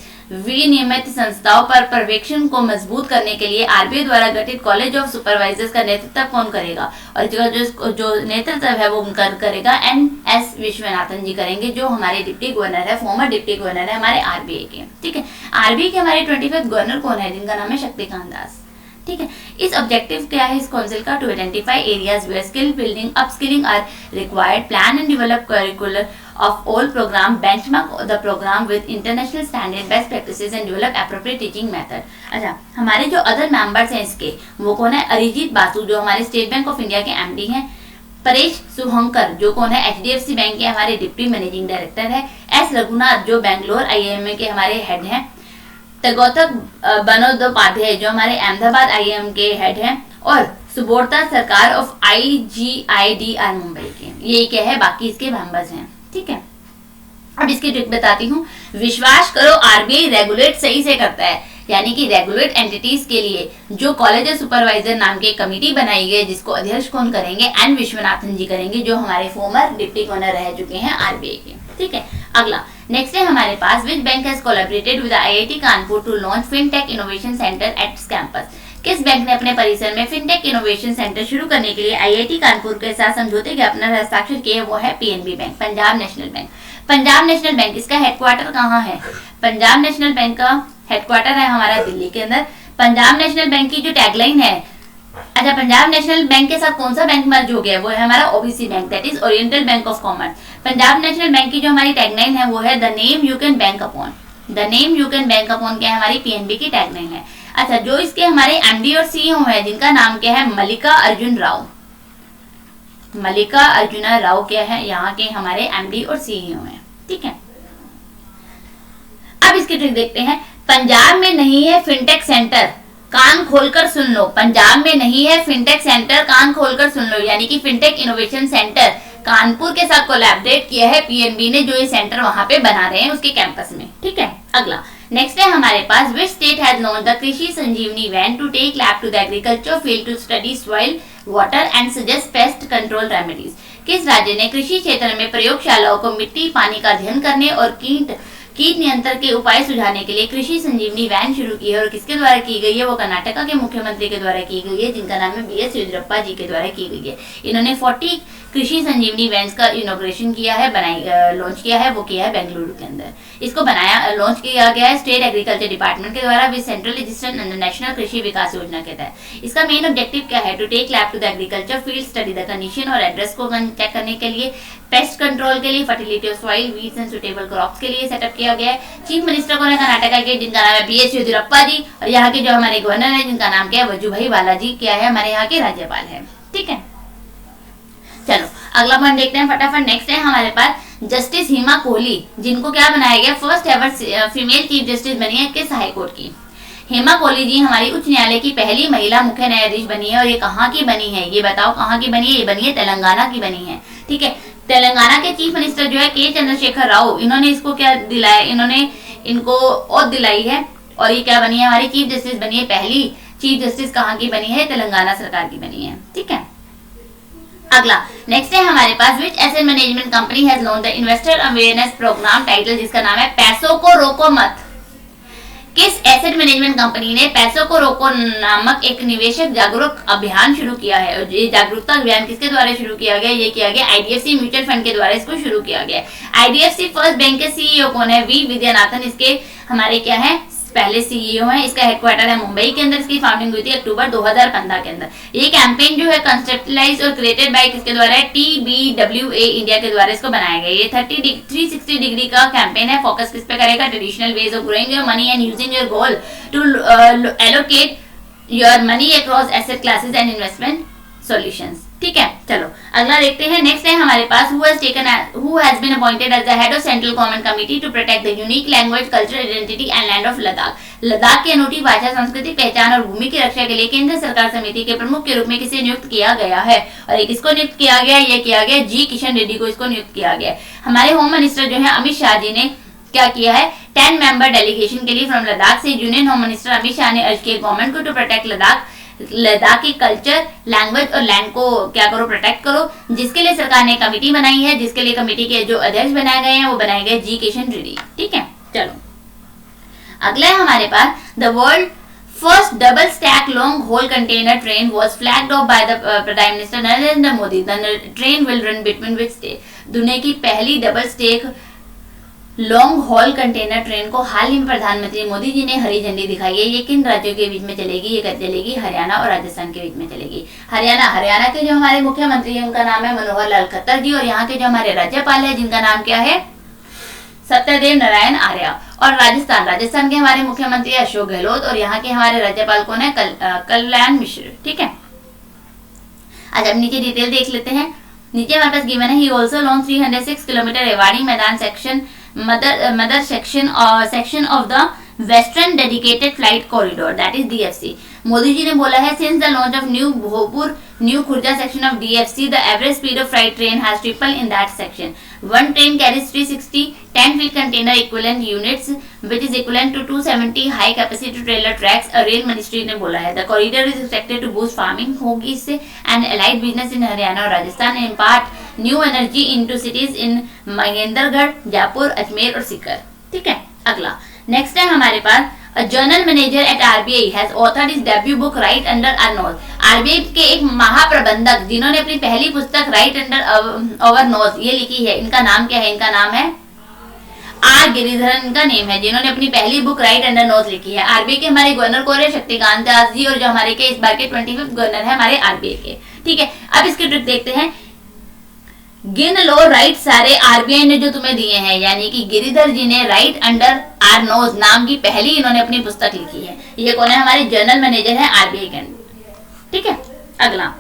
विनियमित संस्थाओं पर पर्यवेक्षण को मजबूत करने के लिए आरबीआई द्वारा गठित कॉलेज ऑफ सुपरवाइजर्स का नेतृत्व कौन करेगा, और जो नेतृत्व है वो करेगा एन.एस. विश्वनाथन जी करेंगे, जो हमारे डिप्टी गवर्नर है, फॉर्मर डिप्टी गवर्नर है हमारे आरबीआई के। ठीक है, आरबीआई के हमारे 25th गवर्नर कौन है, जिनका नाम है शक्तिकांत दास। ठीक है, इस ऑब्जेक्टिव क्या है इस काउंसिल का, to identify areas where skill building upskilling are required, plan and develop curricular of all program, benchmark the program with international standard best practices and develop appropriate teaching method। अच्छा, हमारे जो other members हैं इसके वो कौन है, अरिजीत बासु जो हमारे स्टेट बैंक ऑफ इंडिया के एमडी हैं, परेश सुहंकर जो कौन है एचडीएफसी बैंक के हमारे डिप्टी मैनेजिंग डायरेक्टर है, एस रघुनाथ जो बैंगलोर आईआईएम के हमारे हेड हैं, तगौतक बनोदोपाध्याय जो हमारे अहमदाबाद आईआईएम के हेड हैं, और सुबोधता सरकार ऑफ आईजीआईडीआर मुंबई के। ये क्या है, बाकी इसके मेंबर्स हैं। ठीक है, अब इसकी ट्रिक बताती हूँ। विश्वास करो आरबीआई रेगुलेट सही से करता है, यानी कि रेगुलेट एंटिटीज के लिए जो कॉलेज सुपरवाइजर नाम की कमेटी बनाई गई, जिसको अध्यक्ष कौन करेंगे, एन विश्वनाथन जी करेंगे, जो हमारे फॉर्मर डिप्टी गवर्नर रह चुके हैं आरबीआई के। ठीक है, अगला नेक्स्ट है हमारे पास which bank has collaborated with IIT Kanpur to launch fintech innovation centre at its campus. किस बैंक ने अपने परिसर में फिनटेक इनोवेशन सेंटर शुरू करने के लिए आईआईटी कानपुर के साथ समझौते ज्ञापन हस्ताक्षर किए, वो है PNB bank, Punjab national bank. Punjab national bank इसका हेडक्वार्टर कहाँ है, पंजाब नेशनल बैंक का हेडक्वार्टर है हमारा दिल्ली के अंदर। पंजाब नेशनल बैंक की जो टैगलाइन है, अच्छा पंजाब नेशनल बैंक के साथ कौन सा बैंक मर्ज हो गया, वो है हमारा OBC bank, that is oriental bank of commerce. Punjab national bank की जो हमारी टैगलाइन है वो है the name you can bank upon. The name you can bank upon क्या है, हमारी पीएनबी की टैगलाइन है। अच्छा, जो इसके हमारे एमडी और सीईओ है जिनका नाम क्या है, मल्लिका अर्जुन राव। मल्लिका अर्जुना राव क्या है, यहाँ के हमारे एमडी और सीईओ हैं। ठीक है, अब इसकी ट्रिक देखते हैं। पंजाब में नहीं है फिनटेक सेंटर, कान खोलकर सुन लो। पंजाब में नहीं है फिनटेक सेंटर, कान खोलकर सुन लो, यानी कि फिनटेक इनोवेशन सेंटर कानपुर के साथ कोलैबोरेट किया है पीएनबी ने, जो ये सेंटर वहां पे बना रहे हैं उसके कैंपस में। ठीक है, अगला नेक्स्ट है हमारे पास which state has launch the Krishi Sanjivani van to take lab to the agriculture field to study soil water and suggest pest control remedies. किस राज्य ने कृषि क्षेत्र में प्रयोगशालाओं को मिट्टी पानी का अध्ययन करने और कीट नियंत्रण के उपाय सुझाने के लिए कृषि संजीवनी वैन शुरू की है, और किसके द्वारा की गई है, वो कर्नाटका के मुख्यमंत्री के द्वारा की गई है, जिनका नाम है बीएस येदियुरप्पा जी के द्वारा की गई है। इन्होंने 40 कृषि संजीवनी वैन्स का इनॉग्रेशन किया है, लॉन्च किया है, वो किया है बेंगलुरु के अंदर। इसको लॉन्च किया गया है स्टेट एग्रीकल्चर डिपार्टमेंट के द्वारा with central registered under national कृषि विकास योजना के तहत। इसका मेन ऑब्जेक्टिव क्या है, to take lab to the agriculture field, study the condition और एड्रेस को चेक करने के लिए, पेस्ट कंट्रोल के लिए, fertility of soil, weeds and suitable crops के लिए सेटअप किया गया है। चीफ मिनिस्टर कौन है कर्नाटका के, जिनका नाम है BS येदियुरप्पा जी, और यहाँ के जो हमारे गवर्नर है जिनका नाम क्या है, वजुभाई वाला जी, क्या है, हमारे यहाँ के राज्यपाल है। ठीक है, चलो अगला पॉइंट देखते हैं फटाफट। नेक्स्ट है हमारे पास जस्टिस हिमा कोहली, जिनको क्या बनाया गया, first ever female chief justice बनी है किस हाई कोर्ट की। हेमा कोहली जी हमारी उच्च न्यायालय की पहली महिला मुख्य न्यायाधीश बनी है, और ये कहाँ की बनी है, ये बताओ कहाँ की बनी है, ये बनी है तेलंगाना की बनी है। ठीक है, तेलंगाना के चीफ मिनिस्टर जो है के चंद्रशेखर राव, इन्होंने इसको क्या दिलाया, इन्होंने इनको ओथ दिलाई है, और ये क्या बनी है, हमारी चीफ जस्टिस बनी है, पहली चीफ जस्टिस कहाँ की बनी है, तेलंगाना सरकार की बनी है। ठीक है, अगला नेक्स्ट है हमारे पास which asset management company has launch the investor awareness programme title, जिसका नाम है पैसों को रोको मत। किस एसेट मैनेजमेंट कंपनी ने पैसों को रोको नामक एक निवेशक जागरूक अभियान शुरू किया है, और ये जागरूकता अभियान किसके द्वारा शुरू किया गया, ये किया गया IDFC म्यूचुअल फंड के द्वारा इसको शुरू किया गया। IDFC फर्स्ट बैंक के CEO कौन है, वी विद्यानाथन, इसके हमारे क्या है, पहले CEO है। इसका हेडक्वार्टर है मुंबई के अंदर, इसकी फाउंडिंग हुई थी अक्टूबर 2015 के अंदर। ये कैंपेन जो है कंसेप्टलाइज और क्रिएटेड बाय किसके द्वारा है, TBWA इंडिया के द्वारा इसको बनाया गया। ये 360 डिग्री का कैंपेन है, फोकस किस पे करेगा, traditional ways of growing your money and using your goal to allocate your money across asset classes and investment solutions. ठीक है, चलो अगला देखते हैं। नेक्स्ट है हमारे पास who has been appointed as the head of central government committee to protect the unique language, culture, identity and land of Ladakh. Ladakh की अनूठी भाषा, संस्कृति, पहचान और भूमि की रक्षा के लिए केंद्र सरकार समिति के प्रमुख के रूप में किसे नियुक्त किया गया है, और किसको नियुक्त किया गया, ये किया गया जी किशन रेड्डी को, इसको नियुक्त किया गया। हमारे होम मिनिस्टर जो है अमित शाह जी ने क्या किया है, 10 मेंबर डेलीगेशन के लिए फ्रॉम लद्दाख से union home minister Amit Shah ने अर्ज किया गवर्नमेंट को टू प्रोटेक्ट लद्दाख की कल्चर, लैंग्वेज और लैंड को क्या करो, प्रोटेक्ट करो, जिसके लिए सरकार ने कमेटी बनाई है, जिसके लिए कमेटी के जो अध्यक्ष बनाए गए हैं वो बनाए गए जी किशन रेड्डी। ठीक है, चलो अगला है हमारे पास the world first double stack long haul container train was flagged off by the prime minister Narendra Modi. The train will run between which state. दुनिया की पहली double stack long haul container train को हाल ही में प्रधानमंत्री मोदी जी ने हरी झंडी दिखाई है। ये किन राज्यों के बीच में चलेगी, ये चलेगी हरियाणा और राजस्थान के बीच में चलेगी। हरियाणा के जो हमारे मुख्यमंत्री हैं उनका नाम है मनोहर लाल खट्टर जी, और यहाँ के जो हमारे राज्यपाल है जिनका नाम क्या है, सत्यदेव नारायण आर्य। और राजस्थान के हमारे मुख्यमंत्री अशोक गहलोत, और यहाँ के हमारे राज्यपाल कौन है, कल्याण मिश्र। ठीक है, आज अब नीचे डिटेल देख लेते हैं। नीचे हमारे पास गिवन है he also launch 306 kilometre Rewari मैदान section Madar section of the western dedicated flight corridor, that is DFC। Modi ji ने बोला है since the launch of new Bhojpur new Khurja section of DFC the average speed of flight train has triple in that section. One train carries 360 10-feet container equivalent units, which is equivalent to 270 high capacity trailer tracks, a rail ministry ने बोला है। The corridor is expected to boost farming होगी इससे and allied business in Haryana और Rajasthan and impart new energy into cities in Mahendragarh, Jaipur, Ajmer और सीकर। ठीक है, अगला नेक्स्ट है हमारे पास A journal manager at RBI has authored his debut book Right Under Our Nose। RBI के एक महाप्रबंधक जिन्होंने अपनी पहली पुस्तक Right Under Our Nose ये लिखी है, इनका नाम क्या है, इनका नाम है आर गिरिधरन, इनका नेम है, जिन्होंने अपनी पहली बुक राइट अंडर नोज लिखी है। आरबीआई के हमारे गवर्नर कौन है, शक्तिकांत दास जी, और जो हमारे के इस बार के 25th गवर्नर है हमारे आरबीआई के। ठीक है, अब इसकी ट्रिक देखते हैं। गिन लो राइट सारे आरबीआई ने जो तुम्हें दिए हैं, यानी कि गिरिधर जी ने राइट अंडर आर नोज नाम की पहली इन्होंने अपनी पुस्तक लिखी है। ये कौन है, हमारे जनरल मैनेजर है आरबीआई के। ठीक है, अगला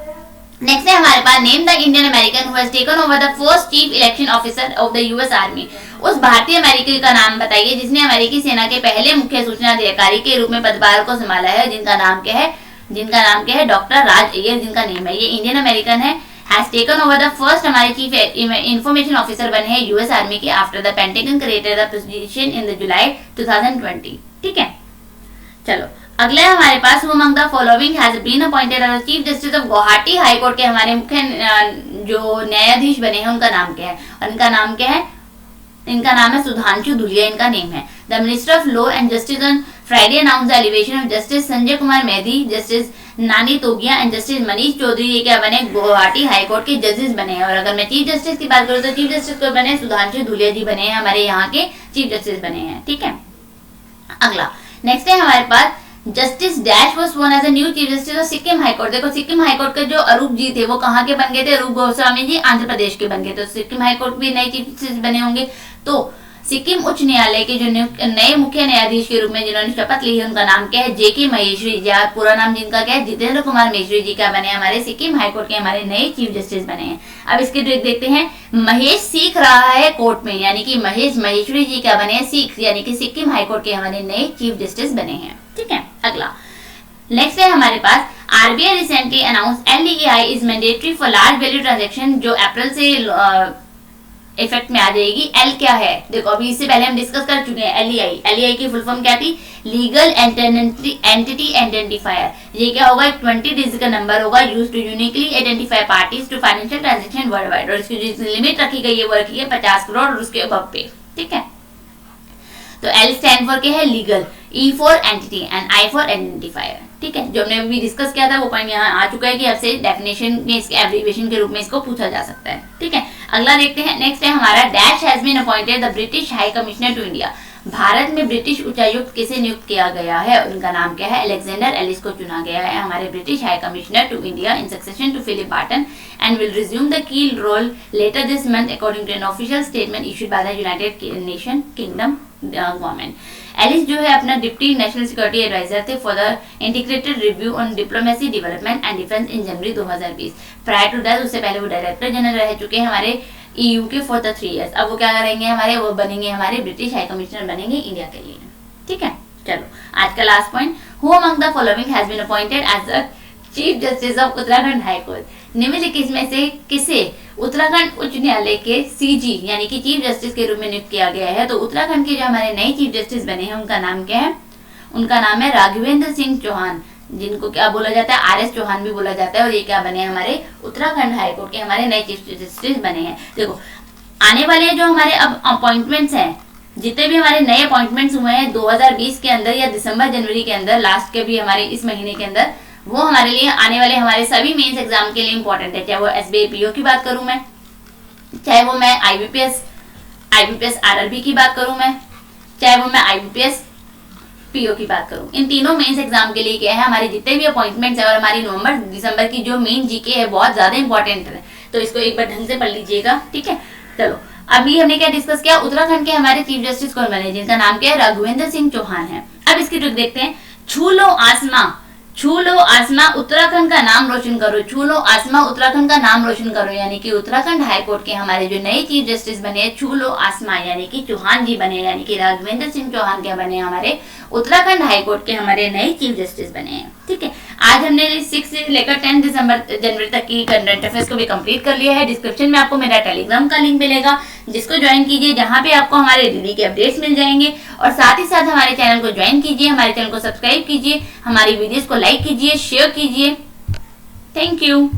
नेक्स्ट है हमारे पास name the Indian American who has taken over the first chief election officer of the US Army. उस भारतीय अमेरिकी का नाम बताइए जिसने अमेरिकी सेना के पहले मुख्य सूचना अधिकारी के रूप में पदभार को संभाला है, जिनका नाम क्या है डॉक्टर राज अय्यर, जिनका नेम है, ये इंडियन अमेरिकन है। has taken over the first हमारे चीफ इंफॉर्मेशन ऑफिसर बने हैं यूएस आर्मी के after the Pentagon created the position in the July 2020। ठीक है, चलो अगला है हमारे पास who among the following has been appointed as chief justice of Guwahati high court के हमारे मुख्य जो न्यायाधीश बने हैं उनका नाम क्या है, और इनका नाम है सुधांशु धुलिया, इनका नेम है। The minister of law and justice on Friday announce the elevation of justice Sanjay Kumar Mehdi, justice Nani Tagia and justice Manish Chaudhary, ये क्या बने, गुवाहाटी हाई कोर्ट के जजेस बने हैं। और अगर मैं चीफ जस्टिस की बात करूँ तो चीफ जस्टिस को बने सुधांशु धुलिया जी बने हैं, हमारे यहाँ के चीफ जस्टिस बने हैं। ठीक है, अगला नेक्स्ट है हमारे पास justice dash was sworn as a new chief justice of Sikkim high court. देखो सिक्किम हाई कोर्ट के जो अरूप जी थे वो कहाँ के बन गए थे? अरूप गोस्वामी जी आंध्र प्रदेश के बन गए। तो सिक्किम हाई कोर्ट भी नए चीफ जस्टिस बने होंगे। तो सिक्किम उच्च न्यायालय के जो नए मुख्य न्यायाधीश के रूप में जिन्होंने शपथ ली है उनका नाम क्या है? जेके महेश्वरी जी। पूरा नाम जिनका क्या है? जितेंद्र कुमार महेश्वरी जी क्या बने हमारे सिक्किम हाई कोर्ट के हमारे नए चीफ जस्टिस बने हैं। अब इसके ट्रिक देखते हैं। महेश सीख रहा है कोर्ट में, यानी कि महेश महेश्वरी जी क्या बने हैं? सीख, यानी कि सिक्किम हाई कोर्ट के हमारे नए चीफ जस्टिस बने हैं। ठीक है, अगला नेक्स्ट है हमारे पास RBI recently announce LEI is mandatory for large value transaction, जो अप्रैल से इफेक्ट में आ जाएगी। एल क्या है? देखो अभी इससे पहले हम डिस्कस कर चुके हैं LEI की फुल फॉर्म क्या थी? Legal entity identifier. ये क्या होगा? एक 20 डिजिट का नंबर होगा used to uniquely identify parties to financial transaction world wide, और इसकी जो लिमिट रखी गई है वो रखी है 50 करोड़ और उसके अबव पे। ठीक है, तो L स्टैंड फॉर क्या है? Legal, E for entity and I for identifier. ठीक है, जो हमने अभी डिस्कस किया था वो पॉइंट यहाँ आ चुका है कि अब से डेफिनेशन में इसके एब्रिविएशन के रूप में इसको पूछा जा सकता है। ठीक है, अगला देखते हैं। नेक्स्ट है हमारा dash has been appointed the British high commissioner to India. भारत में ब्रिटिश उच्चायुक्त किसे नियुक्त किया गया है? उनका नाम क्या है? अलेक्जेंडर एलिस को चुना गया है हमारे British high commissioner to India in succession to Philip Barton and will resume the key role later this month according to an official statement issued by the United Nation Kingdom government. Ellis जो है अपना deputy national security adviser थे for the integrated review on diplomacy development and defence in January 2020। Prior to that उससे पहले वो director general रह चुके हैं हमारे EU के फॉर द 3 years। अब वो क्या करेंगे हमारे? वो बनेंगे हमारे ब्रिटिश हाई कमिश्नर बनेंगे इंडिया के लिए। ठीक है, चलो आज का last point. Who among the following has been appointed as the chief justice of Uttarakhand high court? निम्नलिखित में से किसे उत्तराखंड उच्च न्यायालय के CG यानी कि चीफ जस्टिस के रूप में नियुक्त किया गया है? तो उत्तराखंड के जो हमारे नए चीफ जस्टिस बने हैं उनका नाम क्या है? उनका नाम है राघवेंद्र सिंह चौहान, जिनको क्या बोला जाता है? RS चौहान भी बोला जाता है। और ये क्या बने हैं? हमारे उत्तराखंड हाई कोर्ट के हमारे नए चीफ जस्टिस बने हैं। देखो आने वाले जो हमारे अब अपॉइंटमेंट्स हैं, जितने भी हमारे नए अपॉइंटमेंट्स हुए हैं 2020 के अंदर या दिसंबर जनवरी के अंदर, लास्ट के भी हमारे इस महीने के अंदर, वो हमारे लिए आने वाले हमारे सभी मेंस एग्जाम के लिए इंपॉर्टेंट है। चाहे वो SBI PO की बात करूं मैं, चाहे वो मैं IBPS RRB की बात करूं मैं, चाहे वो मैं IBPS PO की बात करूं। इन तीनों मेंस एग्जाम के लिए क्या है? हमारे जितने भी अपॉइंटमेंट्स है और हमारी नवंबर दिसंबर की जो मेन GK है बहुत ज्यादा इंपॉर्टेंट है, तो इसको एक बार ढंग से पढ़ लीजिएगा। ठीक है, चलो अभी हमने क्या डिस्कस किया? उत्तराखंड के हमारे चीफ जस्टिस कौन बने? जिनका नाम क्या है? राघवेंद्र सिंह चौहान है। अब इसकी ट्रिक देखते हैं। छू लो आसमां उत्तराखंड का नाम रोशन करो। छू लो आसमां उत्तराखंड का नाम रोशन करो, यानी कि उत्तराखंड हाई कोर्ट के हमारे जो नए चीफ जस्टिस बने हैं छू लो आसमां, यानी कि चौहान जी बने, यानी कि राघवेंद्र सिंह चौहान क्या बने? हमारे उत्तराखंड हाई कोर्ट के हमारे नए चीफ जस्टिस बने हैं। ठीक है, आज हमने 6 से लेकर 10 जनवरी तक की करंट अफेयर्स को भी कंप्लीट कर लिया है। डिस्क्रिप्शन में आपको मेरा टेलीग्राम का लिंक मिलेगा, जिसको ज्वाइन कीजिए, जहां पे आपको हमारे डेली के अपडेट्स मिल जाएंगे। और साथ ही साथ हमारे चैनल को ज्वाइन कीजिए, हमारे चैनल को सब्सक्राइब कीजिए, हमारी वीडियोस को लाइक कीजिए, शेयर कीजिए। Thank you.